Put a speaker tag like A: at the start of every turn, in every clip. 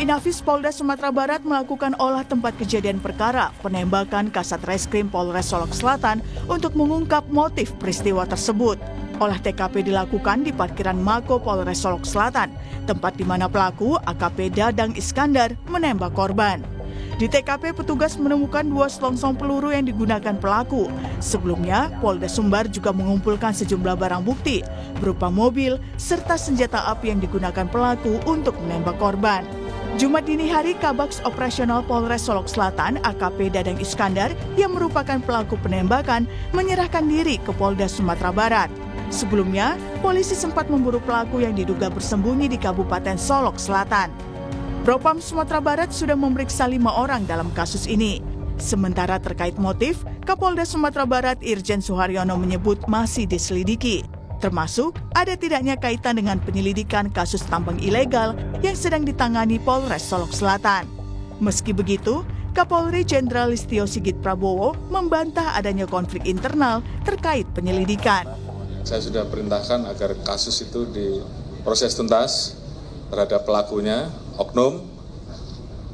A: Inafis Polda Sumatera Barat melakukan olah tempat kejadian perkara penembakan Kasat Reskrim Polres Solok Selatan untuk mengungkap motif peristiwa tersebut. Olah TKP dilakukan di parkiran Mako Polres Solok Selatan, tempat di mana pelaku AKP Dadang Iskandar menembak korban. Di TKP, petugas menemukan 2 selongsong peluru yang digunakan pelaku. Sebelumnya, Polda Sumbar juga mengumpulkan sejumlah barang bukti berupa mobil serta senjata api yang digunakan pelaku untuk menembak korban. Jumat dini hari, Kabaks Operasional Polres Solok Selatan AKP Dadang Iskandar yang merupakan pelaku penembakan menyerahkan diri ke Polda Sumatera Barat. Sebelumnya, polisi sempat memburu pelaku yang diduga bersembunyi di Kabupaten Solok Selatan. Propam Sumatera Barat sudah memeriksa 5 orang dalam kasus ini. Sementara terkait motif, Kapolda Sumatera Barat Irjen Suharyono menyebut masih diselidiki. Termasuk ada tidaknya kaitan dengan penyelidikan kasus tambang ilegal yang sedang ditangani Polres Solok Selatan. Meski begitu, Kapolri Jenderal Listio Sigit Prabowo membantah adanya konflik internal terkait penyelidikan.
B: Saya sudah perintahkan agar kasus itu diproses tuntas terhadap pelakunya, oknum,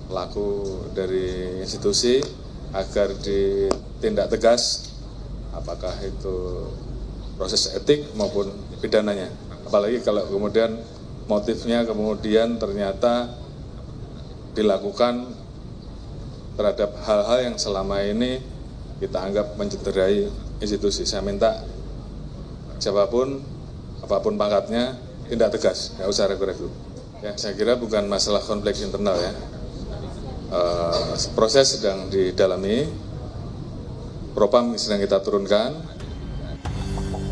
B: pelaku dari institusi, agar ditindak tegas, apakah itu proses etik maupun pidananya. Apalagi kalau kemudian motifnya kemudian ternyata dilakukan terhadap hal-hal yang selama ini kita anggap mencederai institusi. Saya minta siapapun, apapun pangkatnya, tindak tegas, nggak usah ragu-ragu. Ya, saya kira bukan masalah konflik internal ya. Proses sedang didalami, Propam sedang kita turunkan.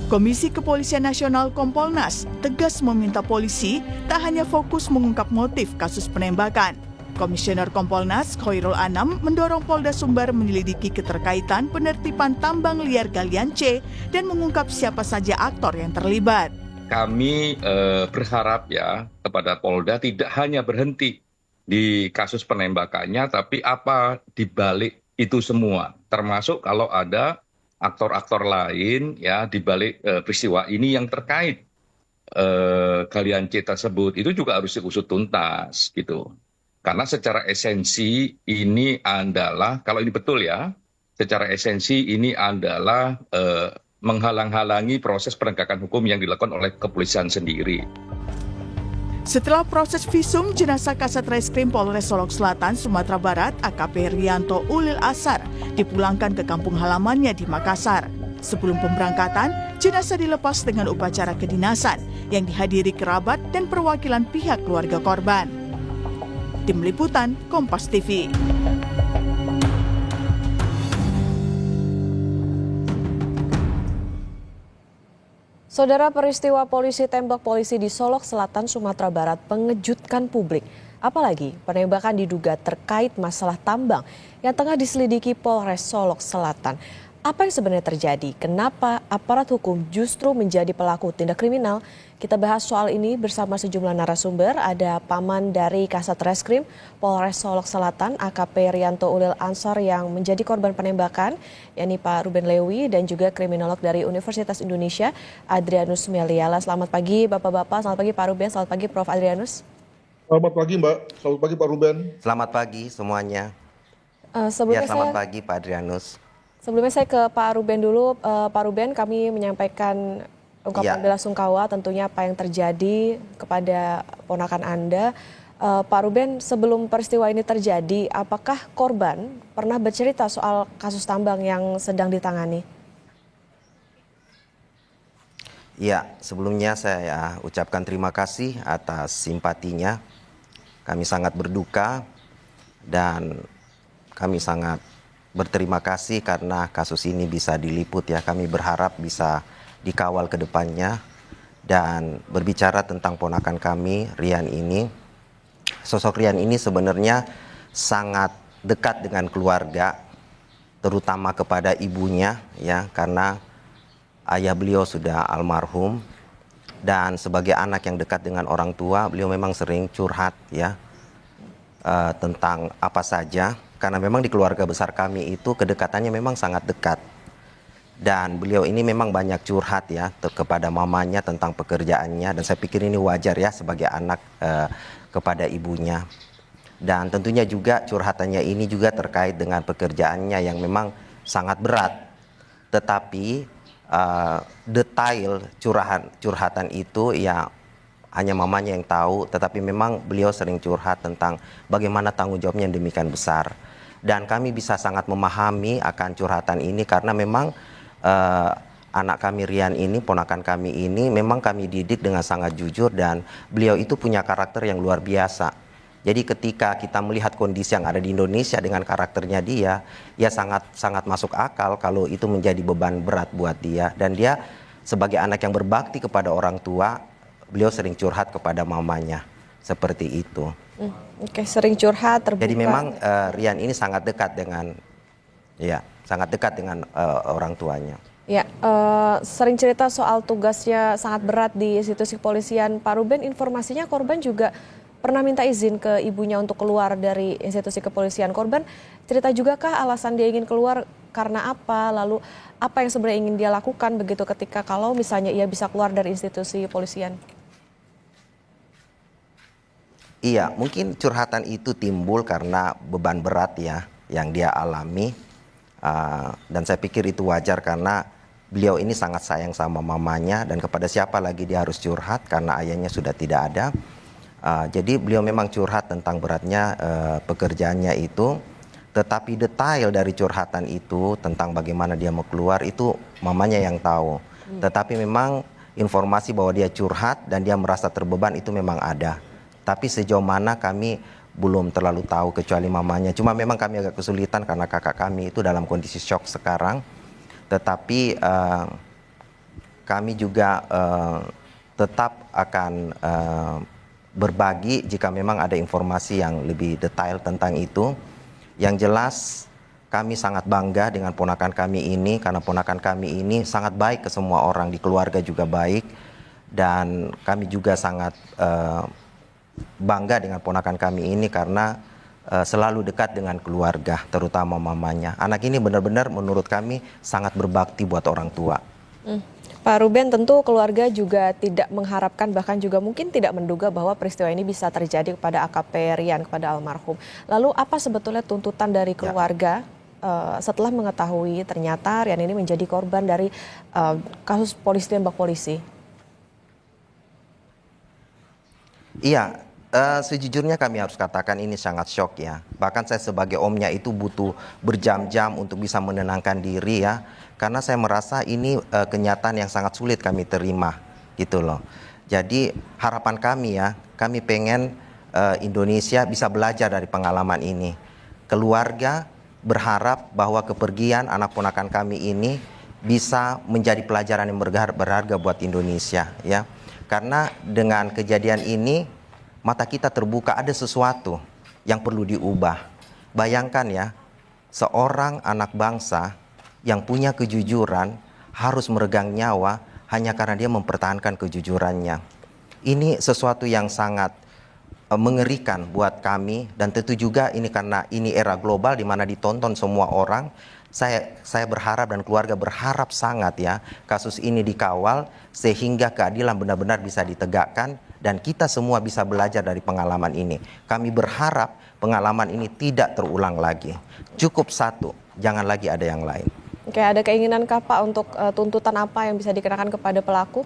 A: Komisi Kepolisian Nasional Kompolnas tegas meminta polisi tak hanya fokus mengungkap motif kasus penembakan. Komisioner Kompolnas Khoirul Anam mendorong Polda Sumbar menyelidiki keterkaitan penertiban tambang liar galian C dan mengungkap siapa saja aktor yang terlibat.
C: Kami berharap ya kepada Polda tidak hanya berhenti di kasus penembakannya, tapi apa dibalik itu semua, termasuk kalau ada aktor-aktor lain ya dibalik peristiwa ini yang terkait galian C tersebut, itu juga harus diusut tuntas gitu. Karena secara esensi ini adalah, kalau ini betul ya, secara esensi ini adalah menghalang-halangi proses penegakan hukum yang dilakukan oleh kepolisian sendiri.
A: Setelah proses visum, jenazah Kasat Reskrim Polres Solok Selatan, Sumatera Barat, AKP Rianto Ulil Asar, dipulangkan ke kampung halamannya di Makassar. Sebelum pemberangkatan, jenazah dilepas dengan upacara kedinasan yang dihadiri kerabat dan perwakilan pihak keluarga korban. Tim Liputan, Kompas TV.
D: Saudara, peristiwa polisi tembak polisi di Solok Selatan, Sumatera Barat mengejutkan publik. Apalagi penembakan diduga terkait masalah tambang yang tengah diselidiki Polres Solok Selatan. Apa yang sebenarnya terjadi? Kenapa aparat hukum justru menjadi pelaku tindak kriminal? Kita bahas soal ini bersama sejumlah narasumber. Ada paman dari Kasat Reskrim Polres Solok Selatan, AKP Rianto Ulil Ansor yang menjadi korban penembakan, yakni Pak Ruben Lewi, dan juga kriminolog dari Universitas Indonesia, Adrianus Meliala. Selamat pagi Bapak-Bapak, selamat pagi Pak Ruben, selamat pagi Prof. Adrianus.
E: Selamat pagi Mbak, selamat pagi Pak Ruben.
F: Selamat pagi semuanya. Selamat pagi Pak Adrianus.
D: Sebelumnya saya ke Pak Ruben dulu. Pak Ruben, kami menyampaikan ungkapan bela sungkawa tentunya apa yang terjadi kepada ponakan Anda. Pak Ruben, sebelum peristiwa ini terjadi, apakah korban pernah bercerita soal kasus tambang yang sedang ditangani?
F: Ya, sebelumnya saya ucapkan terima kasih atas simpatinya. Kami sangat berduka dan kami sangat berterima kasih karena kasus ini bisa diliput ya. Kami berharap bisa dikawal ke depannya. Dan berbicara tentang ponakan kami, Rian ini, sosok Rian ini sebenarnya sangat dekat dengan keluarga, terutama kepada ibunya ya, karena ayah beliau sudah almarhum. Dan sebagai anak yang dekat dengan orang tua, beliau memang sering curhat ya tentang apa saja. Karena memang di keluarga besar kami itu kedekatannya memang sangat dekat. Dan beliau ini memang banyak curhat ya kepada mamanya tentang pekerjaannya. Dan saya pikir ini wajar ya sebagai anak kepada ibunya. Dan tentunya juga curhatannya ini juga terkait dengan pekerjaannya yang memang sangat berat. Tetapi detail curhatan itu ya hanya mamanya yang tahu, tetapi memang beliau sering curhat tentang bagaimana tanggung jawabnya yang demikian besar. Dan kami bisa sangat memahami akan curhatan ini karena memang anak kami Rian ini, ponakan kami ini memang kami didik dengan sangat jujur dan beliau itu punya karakter yang luar biasa. Jadi ketika kita melihat kondisi yang ada di Indonesia dengan karakternya dia, ya sangat masuk akal kalau itu menjadi beban berat buat dia. Dan dia sebagai anak yang berbakti kepada orang tua, beliau sering curhat kepada mamanya, seperti itu.
D: Oke, sering curhat, terbuka.
F: Jadi memang Rian ini sangat dekat dengan orang tuanya.
D: Ya, sering cerita soal tugasnya sangat berat di institusi kepolisian. Pak Ruben, informasinya korban juga pernah minta izin ke ibunya untuk keluar dari institusi kepolisian. Korban cerita juga kah alasan dia ingin keluar karena apa? Lalu apa yang sebenarnya ingin dia lakukan begitu ketika kalau misalnya ia bisa keluar dari institusi kepolisian?
F: Iya, mungkin curhatan itu timbul karena beban berat ya yang dia alami. Dan saya pikir itu wajar karena beliau ini sangat sayang sama mamanya dan kepada siapa lagi dia harus curhat karena ayahnya sudah tidak ada. Jadi beliau memang curhat tentang beratnya pekerjaannya itu, tetapi detail dari curhatan itu tentang bagaimana dia mau keluar itu mamanya yang tahu. Tetapi memang informasi bahwa dia curhat dan dia merasa terbeban itu memang ada. Tapi sejauh mana kami belum terlalu tahu kecuali mamanya. Cuma memang kami agak kesulitan karena kakak kami itu dalam kondisi shock sekarang. Tetapi kami juga tetap akan berbagi jika memang ada informasi yang lebih detail tentang itu. Yang jelas kami sangat bangga dengan ponakan kami ini karena ponakan kami ini sangat baik ke semua orang, di keluarga juga baik. Dan kami juga sangat bangga dengan ponakan kami ini karena selalu dekat dengan keluarga, terutama mamanya. Anak ini benar-benar menurut kami sangat berbakti buat orang tua.
D: Pak Ruben, tentu keluarga juga tidak mengharapkan, bahkan juga mungkin tidak menduga bahwa peristiwa ini bisa terjadi kepada AKP Rian, kepada almarhum. Lalu apa sebetulnya tuntutan dari keluarga setelah mengetahui ternyata Rian ini menjadi korban dari kasus polisi tembak polisi?
F: Iya, sejujurnya kami harus katakan ini sangat shock ya. Bahkan saya sebagai omnya itu butuh berjam-jam untuk bisa menenangkan diri ya. Karena saya merasa ini kenyataan yang sangat sulit kami terima gitu loh. Jadi harapan kami ya, kami pengen Indonesia bisa belajar dari pengalaman ini. Keluarga berharap bahwa kepergian anak ponakan kami ini bisa menjadi pelajaran yang berharga buat Indonesia ya. Karena dengan kejadian ini mata kita terbuka, ada sesuatu yang perlu diubah. Bayangkan ya, seorang anak bangsa yang punya kejujuran harus meregang nyawa hanya karena dia mempertahankan kejujurannya. Ini sesuatu yang sangat mengerikan buat kami dan tentu juga ini karena ini era global di mana ditonton semua orang. Saya berharap dan keluarga berharap sangat ya kasus ini dikawal sehingga keadilan benar-benar bisa ditegakkan dan kita semua bisa belajar dari pengalaman ini. Kami berharap pengalaman ini tidak terulang lagi. Cukup satu, jangan lagi ada yang lain.
D: Oke, ada keinginan kah Pak untuk tuntutan apa yang bisa dikenakan kepada pelaku?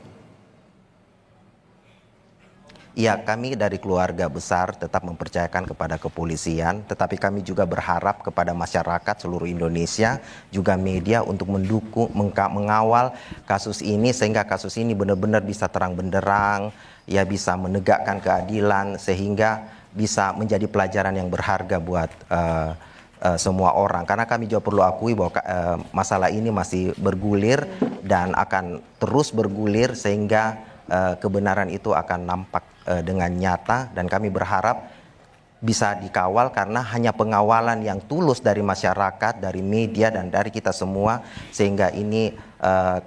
F: Ya, kami dari keluarga besar tetap mempercayakan kepada kepolisian, tetapi kami juga berharap kepada masyarakat seluruh Indonesia, juga media untuk mendukung, mengawal kasus ini sehingga kasus ini benar-benar bisa terang benderang, ya bisa menegakkan keadilan sehingga bisa menjadi pelajaran yang berharga buat semua orang. Karena kami juga perlu akui bahwa masalah ini masih bergulir dan akan terus bergulir sehingga kebenaran itu akan nampak dengan nyata dan kami berharap bisa dikawal karena hanya pengawalan yang tulus dari masyarakat, dari media dan dari kita semua sehingga ini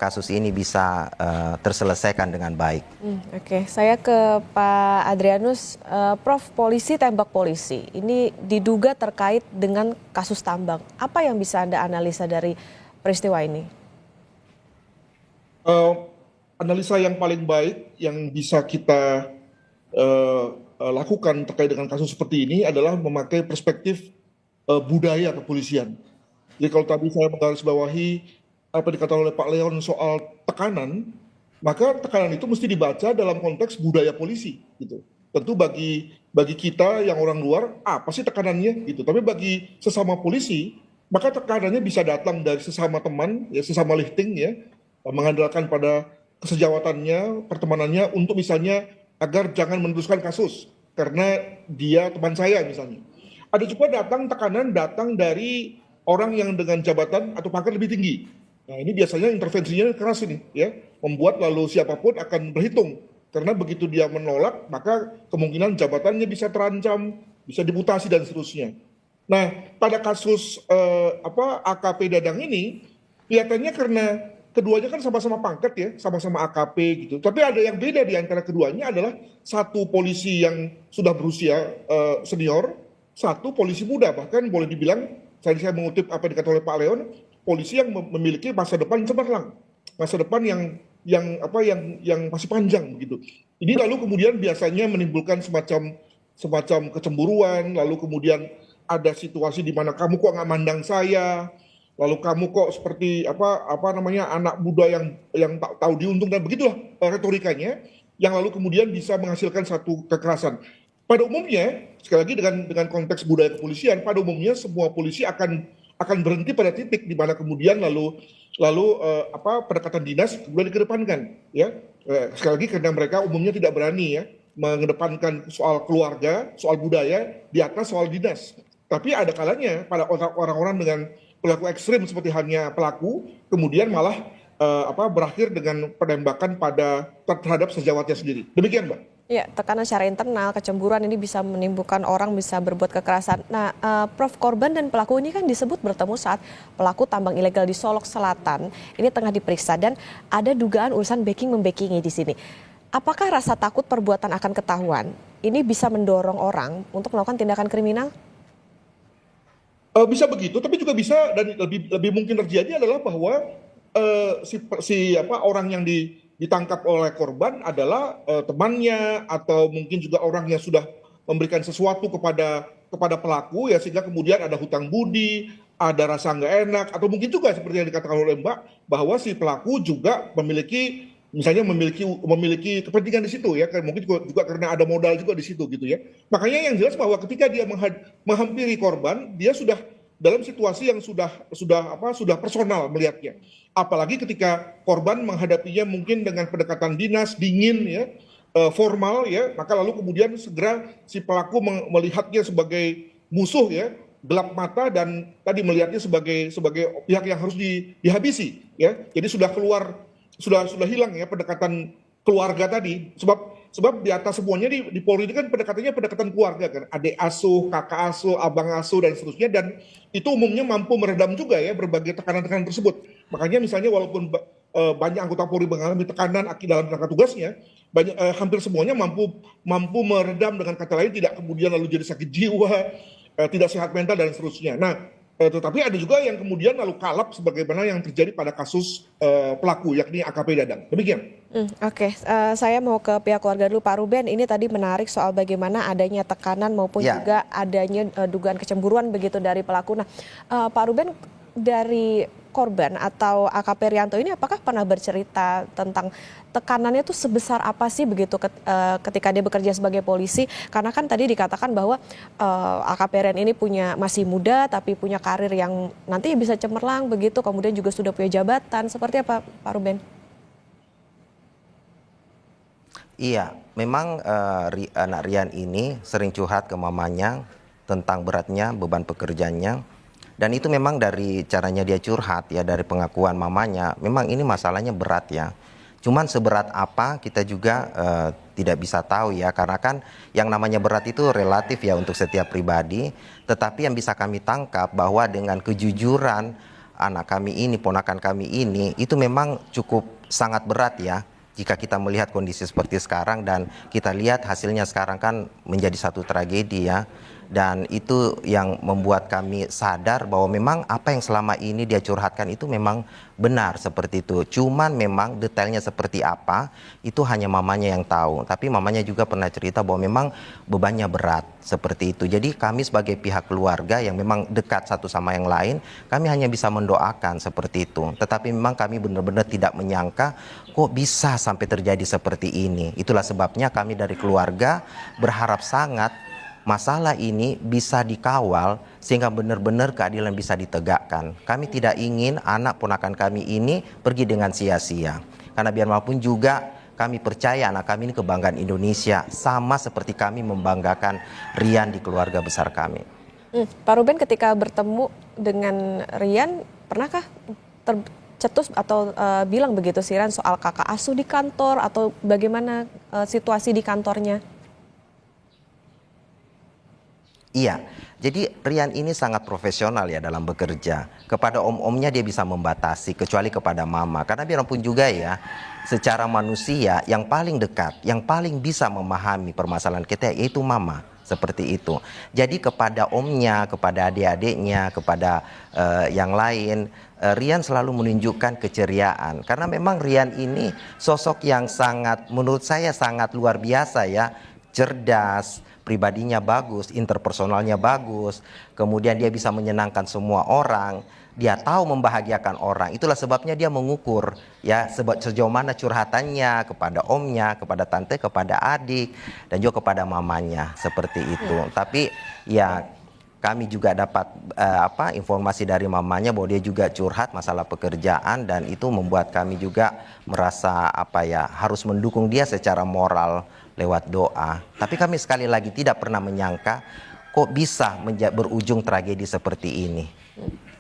F: kasus ini bisa terselesaikan dengan baik.
D: Oke, saya ke Pak Adrianus. Prof, polisi tembak polisi ini diduga terkait dengan kasus tambang. Apa yang bisa Anda analisa dari peristiwa ini?
E: Analisa yang paling baik yang bisa kita lakukan terkait dengan kasus seperti ini adalah memakai perspektif budaya kepolisian. Jadi kalau tadi saya menggarisbawahi apa dikatakan oleh Pak Leon soal tekanan, maka tekanan itu mesti dibaca dalam konteks budaya polisi gitu. Tentu bagi kita yang orang luar apa sih tekanannya gitu. Tapi bagi sesama polisi, maka tekanannya bisa datang dari sesama teman, ya sesama lifting ya, mengandalkan pada kesejawatannya, pertemanannya untuk misalnya agar jangan meneruskan kasus karena dia teman saya misalnya. Ada juga tekanan datang dari orang yang dengan jabatan atau pangkat lebih tinggi. Nah ini biasanya intervensinya keras ini ya, membuat lalu siapapun akan berhitung karena begitu dia menolak maka kemungkinan jabatannya bisa terancam, bisa dimutasi dan seterusnya. Nah pada kasus AKP Dadang ini kelihatannya karena keduanya kan sama-sama pangkat ya, sama-sama AKP gitu. Tapi ada yang beda di antara keduanya adalah satu polisi yang sudah berusia senior, satu polisi muda. Bahkan boleh dibilang, saya mengutip apa dikatakan oleh Pak Leon, polisi yang memiliki masa depan cemerlang, masa depan yang masih panjang begitu. Ini lalu kemudian biasanya menimbulkan semacam kecemburuan, lalu kemudian ada situasi di mana kamu kok nggak mandang saya, lalu kamu kok seperti anak muda yang tak tahu diuntung dan begitulah retorikanya yang lalu kemudian bisa menghasilkan satu kekerasan. Pada umumnya sekali lagi dengan konteks budaya kepolisian, pada umumnya semua polisi akan berhenti pada titik di mana kemudian lalu pendekatan dinas kemudian dikedepankan ya. Sekali lagi karena mereka umumnya tidak berani ya mengedepankan soal keluarga, soal budaya di atas soal dinas. Tapi ada kalanya pada orang-orang dengan pelaku ekstrim seperti halnya pelaku kemudian malah berakhir dengan penembakan terhadap sejawatnya sendiri. Demikian, Mbak.
D: Ya, tekanan secara internal, kecemburuan ini bisa menimbulkan orang bisa berbuat kekerasan. Nah, Prof, korban dan pelaku ini kan disebut bertemu saat pelaku tambang ilegal di Solok Selatan ini tengah diperiksa dan ada dugaan urusan backing-membackingi di sini. Apakah rasa takut perbuatan akan ketahuan ini bisa mendorong orang untuk melakukan tindakan kriminal?
E: Bisa begitu, tapi juga bisa dan lebih mungkin terjadi adalah bahwa orang yang ditangkap oleh korban adalah temannya atau mungkin juga orang yang sudah memberikan sesuatu kepada pelaku ya sehingga kemudian ada hutang budi, ada rasa nggak enak atau mungkin juga seperti yang dikatakan oleh Mbak bahwa si pelaku juga memiliki kepentingan di situ ya, mungkin juga karena ada modal juga di situ gitu ya. Makanya yang jelas bahwa ketika dia menghampiri korban, dia sudah dalam situasi yang sudah personal melihatnya. Apalagi ketika korban menghadapinya mungkin dengan pendekatan dinas, dingin ya, formal ya, maka lalu kemudian segera si pelaku melihatnya sebagai musuh ya, gelap mata dan tadi melihatnya sebagai pihak yang harus dihabisi ya. Jadi sudah hilang ya pendekatan keluarga tadi sebab di atas semuanya di Polri ini kan pendekatannya pendekatan keluarga kan, adik asuh, kakak asuh, abang asuh dan seterusnya dan itu umumnya mampu meredam juga ya berbagai tekanan-tekanan tersebut. Makanya misalnya walaupun banyak anggota Polri mengalami tekanan dalam rangka tugasnya, hampir semuanya mampu meredam, dengan kata lain tidak kemudian lalu jadi sakit jiwa, tidak sehat mental dan seterusnya. Nah, tetapi ada juga yang kemudian lalu kalap sebagaimana yang terjadi pada kasus pelaku yakni AKP Dadang. Demikian.
D: Oke. Saya mau ke pihak keluarga dulu, Pak Ruben. Ini tadi menarik soal bagaimana adanya tekanan maupun juga adanya dugaan kecemburuan begitu dari pelaku. Nah, Pak Ruben, dari korban atau AKP Rianto ini apakah pernah bercerita tentang tekanannya itu sebesar apa sih begitu ketika dia bekerja sebagai polisi? Karena kan tadi dikatakan bahwa AKP Rian ini masih muda tapi punya karir yang nanti bisa cemerlang begitu, kemudian juga sudah punya jabatan. Seperti apa, Pak Ruben?
F: Iya, memang anak Rian ini sering curhat ke mamanya tentang beratnya beban pekerjaannya. Dan itu memang dari caranya dia curhat ya, dari pengakuan mamanya, memang ini masalahnya berat ya. Cuman seberat apa kita juga tidak bisa tahu ya, karena kan yang namanya berat itu relatif ya untuk setiap pribadi. Tetapi yang bisa kami tangkap bahwa dengan kejujuran anak kami ini, ponakan kami ini, itu memang cukup sangat berat ya. Jika kita melihat kondisi seperti sekarang dan kita lihat hasilnya sekarang kan menjadi satu tragedi ya. Dan itu yang membuat kami sadar bahwa memang apa yang selama ini dia curhatkan itu memang benar seperti itu. Cuman memang detailnya seperti apa itu hanya mamanya yang tahu. Tapi mamanya juga pernah cerita bahwa memang bebannya berat seperti itu. Jadi kami sebagai pihak keluarga yang memang dekat satu sama yang lain, kami hanya bisa mendoakan seperti itu. Tetapi memang kami benar-benar tidak menyangka kok bisa sampai terjadi seperti ini. Itulah sebabnya kami dari keluarga berharap sangat masalah ini bisa dikawal sehingga benar-benar keadilan bisa ditegakkan. Kami tidak ingin anak ponakan kami ini pergi dengan sia-sia. Karena biar maupun juga kami percaya anak kami ini kebanggaan Indonesia, sama seperti kami membanggakan Rian di keluarga besar kami.
D: Pak Ruben, ketika bertemu dengan Rian, pernahkah tercetus atau bilang begitu sih Rian soal kakak asuh di kantor atau bagaimana situasi di kantornya?
F: Iya, jadi Rian ini sangat profesional ya dalam bekerja. Kepada om-omnya dia bisa membatasi, kecuali kepada mama. Karena biarpun juga ya, secara manusia yang paling dekat, yang paling bisa memahami permasalahan kita yaitu mama. Seperti itu. Jadi kepada omnya, kepada adik-adiknya, kepada yang lain, Rian selalu menunjukkan keceriaan. Karena memang Rian ini sosok yang sangat, menurut saya sangat luar biasa ya. Cerdas, pribadinya bagus, interpersonalnya bagus, kemudian dia bisa menyenangkan semua orang, dia tahu membahagiakan orang. Itulah sebabnya dia mengukur ya sejauh mana curhatannya kepada omnya, kepada tante, kepada adik, dan juga kepada mamanya seperti itu. Tapi ya kami juga dapat informasi dari mamanya bahwa dia juga curhat masalah pekerjaan, dan itu membuat kami juga merasa harus mendukung dia secara moral lewat doa. Tapi kami sekali lagi tidak pernah menyangka kok bisa berujung tragedi seperti ini.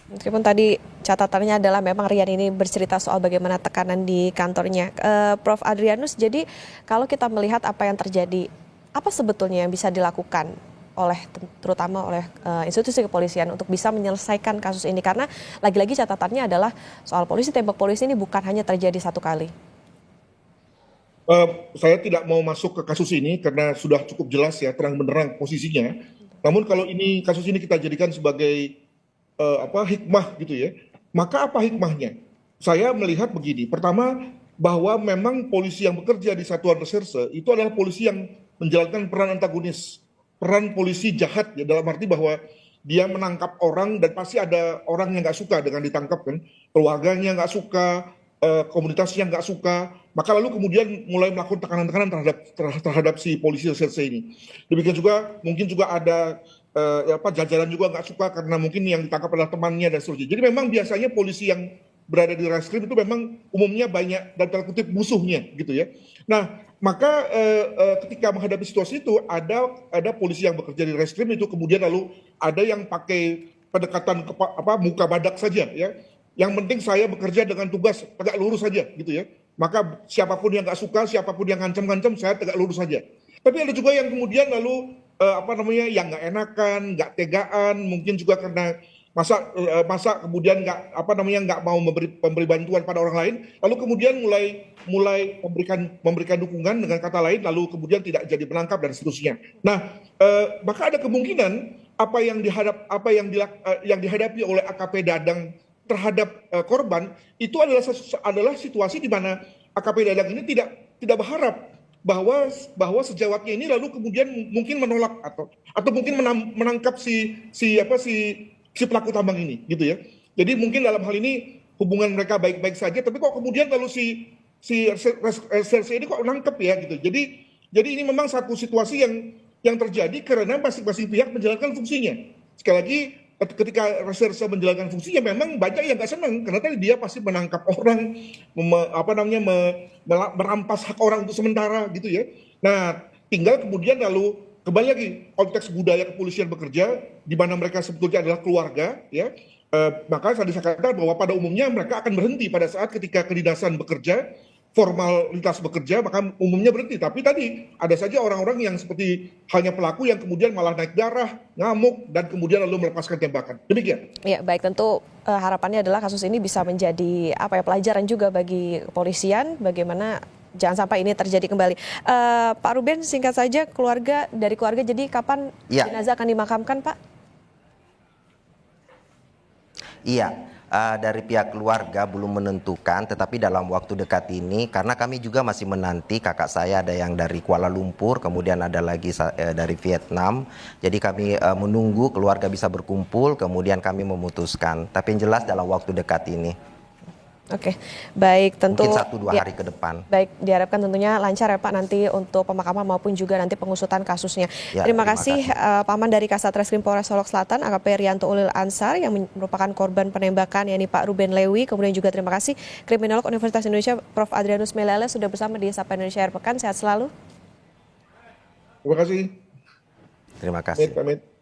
D: Meskipun tadi catatannya adalah memang Rian ini bercerita soal bagaimana tekanan di kantornya. Prof. Adrianus, jadi kalau kita melihat apa yang terjadi, apa sebetulnya yang bisa dilakukan terutama oleh institusi kepolisian untuk bisa menyelesaikan kasus ini? Karena lagi-lagi catatannya adalah soal polisi tembak polisi ini bukan hanya terjadi satu kali.
E: Saya tidak mau masuk ke kasus ini karena sudah cukup jelas ya terang benderang posisinya. Namun kalau kasus ini kita jadikan sebagai hikmah gitu ya, maka apa hikmahnya? Saya melihat begini. Pertama, bahwa memang polisi yang bekerja di satuan reserse itu adalah polisi yang menjalankan peran antagonis, peran polisi jahat ya, dalam arti bahwa dia menangkap orang dan pasti ada orang yang nggak suka dengan ditangkap kan, keluarganya nggak suka, komunitasnya nggak suka, maka lalu kemudian mulai melakukan tekanan-tekanan terhadap si polisi reserse ini. Demikian juga mungkin juga ada jajaran juga nggak suka karena mungkin yang ditangkap adalah temannya dan seterusnya. Jadi memang biasanya polisi yang berada di reskrim itu memang umumnya banyak dan tanda kutip musuhnya gitu ya. Nah maka ketika menghadapi situasi itu ada polisi yang bekerja di reskrim itu kemudian lalu ada yang pakai pendekatan muka badak saja ya. Yang penting saya bekerja dengan tugas tegak lurus saja gitu ya. Maka siapapun yang nggak suka, siapapun yang ngancam-ngancam, saya tegak lurus saja. Tapi ada juga yang kemudian lalu yang nggak enakan, nggak tegaan, mungkin juga karena masa kemudian nggak mau memberi bantuan pada orang lain, lalu kemudian mulai memberikan dukungan dengan kata lain, lalu kemudian tidak jadi menangkap dan seterusnya. Nah, maka ada kemungkinan apa yang dihadapi oleh AKP Dadang terhadap korban itu adalah situasi di mana AKP Dadang ini tidak berharap bahwa sejawatnya ini lalu kemudian mungkin menolak atau mungkin menangkap si pelaku tambang ini gitu ya. Jadi mungkin dalam hal ini hubungan mereka baik-baik saja, tapi kok kemudian lalu si reserse ini kok nangkep ya gitu. Jadi ini memang satu situasi yang terjadi karena masing-masing pihak menjalankan fungsinya. Sekali lagi ketika reserse menjalankan fungsinya memang banyak yang nggak senang karena tadi dia pasti menangkap orang, merampas hak orang untuk sementara gitu ya. Nah, tinggal kemudian lalu kembali lagi konteks budaya kepolisian bekerja di mana mereka sebetulnya adalah keluarga ya. Maka tadi saya katakan bahwa pada umumnya mereka akan berhenti pada saat ketika kedinasan bekerja, formalitas bekerja, maka umumnya berhenti. Tapi tadi ada saja orang-orang yang seperti halnya pelaku yang kemudian malah naik darah, ngamuk, dan kemudian lalu melepaskan tembakan. Demikian.
D: Ya, baik, tentu harapannya adalah kasus ini bisa menjadi pelajaran juga bagi kepolisian, bagaimana jangan sampai ini terjadi kembali. Pak Ruben, singkat saja, dari keluarga jadi kapan jenazah akan dimakamkan, Pak?
F: Iya, dari pihak keluarga belum menentukan, tetapi dalam waktu dekat ini, karena kami juga masih menanti kakak saya ada yang dari Kuala Lumpur, kemudian ada lagi dari Vietnam. Jadi kami menunggu keluarga bisa berkumpul, kemudian kami memutuskan. Tapi yang jelas dalam waktu dekat ini.
D: Oke, baik, tentu
F: Mungkin 1-2 hari ke depan.
D: Baik, diharapkan tentunya lancar ya Pak nanti untuk pemakaman maupun juga nanti pengusutan kasusnya.
F: Ya,
D: terima
F: terima
D: kasih Paman dari Kasat Reskrim Polres Solok Selatan, AKP Rianto Ulil Ansar yang merupakan korban penembakan, yakni Pak Ruben Lewi. Kemudian juga terima kasih Kriminolog Universitas Indonesia Prof. Adrianus Melele sudah bersama di Sapa Indonesia Air Pekan. Sehat selalu.
E: Terima kasih.
F: Terima kasih.
E: Pamit.